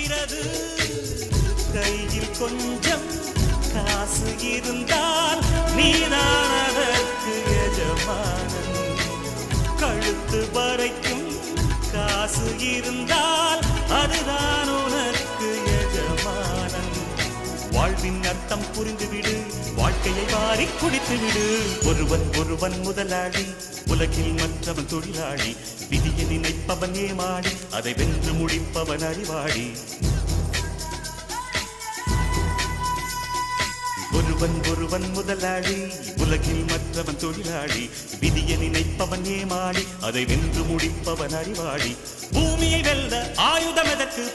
ஆகிறது. கையில் கொஞ்சம் காசு இருந்தால் நீதான் அதற்கு எஜமானன். கழுத்து வரைக்கும் காசு இருந்தால் அதுதான் உனக்கு எஜமானன். வாழ்வின் அர்த்தம் புரிந்துவிடு, வாழ்க்கையை வாரி குடித்துவிடு. ஒருவன் முதலாளி, உலகில் மற்றவன் தொழிலாளி. விதியை நினைப்பவன் ஏமாடி, அதை வென்று முடிப்பவன் அறிவாளி. ஒருவன் முதலாளி, உலகில் மற்றவன் தொழிலாளி. விதியை நினைப்பவன் ஏமாடி, அதை வென்று முடிப்பவன் அறிவாளி. பூமியை வெல்ல ஆயுதம் எதற்கு?